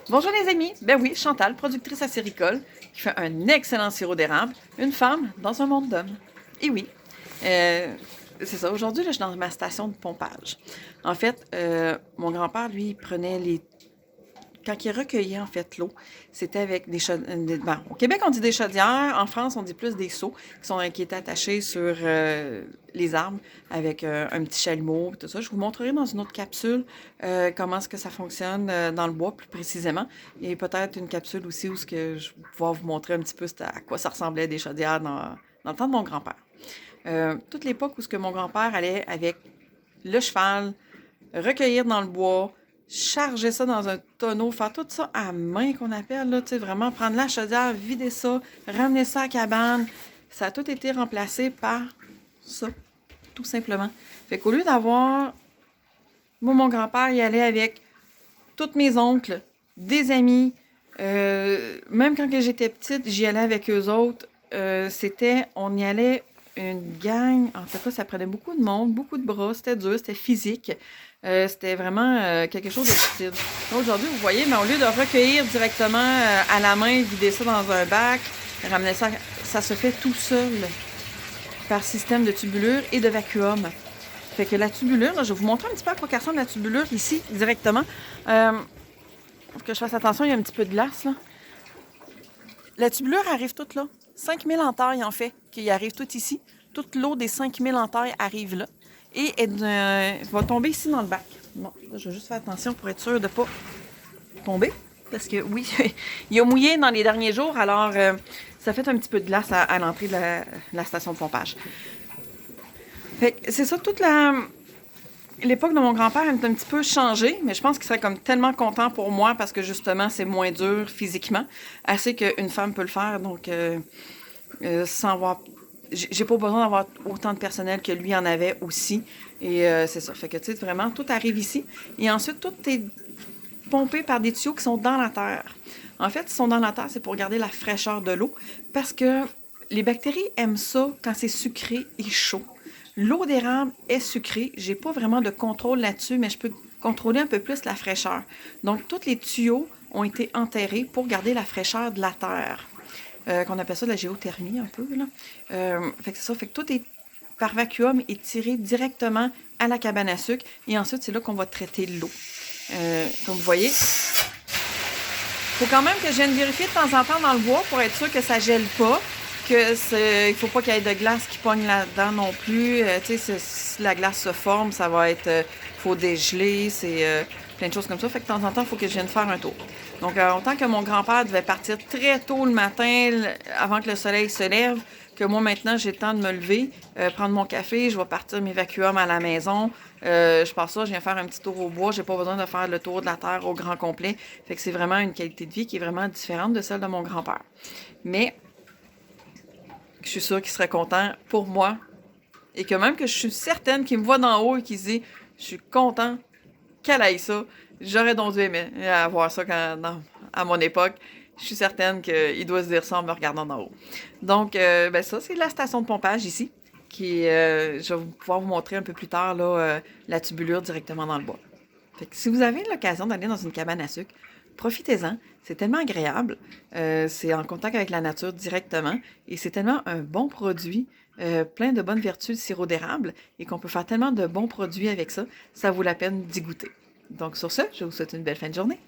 Bonjour les amis, ben oui, Chantal, productrice acéricole, qui fait un excellent sirop d'érable, une femme dans un monde d'hommes. Et oui, c'est ça, aujourd'hui, là, je suis dans ma station de pompage. En fait, mon grand-père, lui, il prenait les... Quand il recueillait, en fait, l'eau, c'était avec des chaudières... Bon, au Québec, on dit des chaudières, en France, on dit plus des seaux qui étaient attachés sur les arbres avec un petit chalumeau, tout ça. Je vous montrerai dans une autre capsule comment est-ce que ça fonctionne dans le bois, plus précisément. Et peut-être une capsule aussi où ce que je vais pouvoir vous montrer un petit peu à quoi ça ressemblait des chaudières dans le temps de mon grand-père. Toute l'époque où ce que mon grand-père allait avec le cheval, recueillir dans le bois, charger ça dans un tonneau, faire tout ça à main qu'on appelle, là, tu sais, vraiment prendre la chaudière, vider ça, ramener ça à la cabane. Ça a tout été remplacé par ça, tout simplement. Fait qu'au lieu d'avoir... Moi, mon grand-père, il allait avec tous mes oncles, des amis, même quand j'étais petite, j'y allais avec eux autres. On y allait une gang. En tout cas, ça prenait beaucoup de monde, beaucoup de bras. C'était dur, c'était physique. C'était vraiment quelque chose de difficile. Aujourd'hui, vous voyez, mais au lieu de recueillir directement à la main, vider ça dans un bac, ramener ça, ça se fait tout seul par système de tubulure et de vacuum. Fait que la tubulure, là, je vais vous montrer un petit peu à quoi ressemble la tubulure ici, directement. Faut que je fasse attention, il y a un petit peu de glace, là. La tubulure arrive toute là. 5000 en taille, en fait, qui arrive toute ici. Toute l'eau des 5000 en taille arrive là. Et elle va tomber ici dans le bac. Bon, là, je vais juste faire attention pour être sûr de ne pas tomber. Parce que, oui, il a mouillé dans les derniers jours, alors ça fait un petit peu de glace à l'entrée de la station de pompage. Fait que c'est ça, l'époque de mon grand-père a un petit peu changé, mais je pense qu'il serait comme tellement content pour moi parce que justement, c'est moins dur physiquement, assez qu'une femme peut le faire, donc sans avoir... J'ai pas besoin d'avoir autant de personnel que lui en avait aussi, et c'est ça. Fait que, tu sais, vraiment, tout arrive ici, et ensuite, tout est pompé par des tuyaux qui sont dans la terre. En fait, ils sont dans la terre, c'est pour garder la fraîcheur de l'eau, parce que les bactéries aiment ça quand c'est sucré et chaud. L'eau d'érable est sucrée. J'ai pas vraiment de contrôle là-dessus, mais je peux contrôler un peu plus la fraîcheur. Donc, tous les tuyaux ont été enterrés pour garder la fraîcheur de la terre. Qu'on appelle ça de la géothermie un peu, là. Fait que c'est ça. Fait que tout est par vacuum et tiré directement à la cabane à sucre. Et ensuite, c'est là qu'on va traiter l'eau. Comme vous voyez, faut quand même que je vienne vérifier de temps en temps dans le bois pour être sûr que ça gèle pas. Il faut pas qu'il y ait de glace qui pogne là-dedans non plus. Tu sais, si la glace se forme, ça va être... faut dégeler, c'est plein de choses comme ça. Fait que de temps en temps, il faut que je vienne faire un tour. Donc, autant que mon grand-père devait partir très tôt le matin, avant que le soleil se lève, que moi, maintenant, j'ai le temps de me lever, prendre mon café, je vais partir mes vacuums à la maison. Je pars ça, je viens faire un petit tour au bois. J'ai pas besoin de faire le tour de la terre au grand complet. Fait que c'est vraiment une qualité de vie qui est vraiment différente de celle de mon grand-père. Mais... je suis sûre qu'il serait content pour moi. Et que même que je suis certaine qu'il me voit d'en haut et qu'il se dit « Je suis content qu'elle aille ça. J'aurais donc dû aimer avoir ça à mon époque. » Je suis certaine qu'il doit se dire ça en me regardant d'en haut. Donc, ben ça, c'est la station de pompage ici. Je vais pouvoir vous montrer un peu plus tard là, la tubulure directement dans le bois. Fait que si vous avez l'occasion d'aller dans une cabane à sucre, profitez-en. C'est tellement agréable. C'est en contact avec la nature directement. Et c'est tellement un bon produit, plein de bonnes vertus, le sirop d'érable, et qu'on peut faire tellement de bons produits avec ça, ça vaut la peine d'y goûter. Donc sur ce, je vous souhaite une belle fin de journée.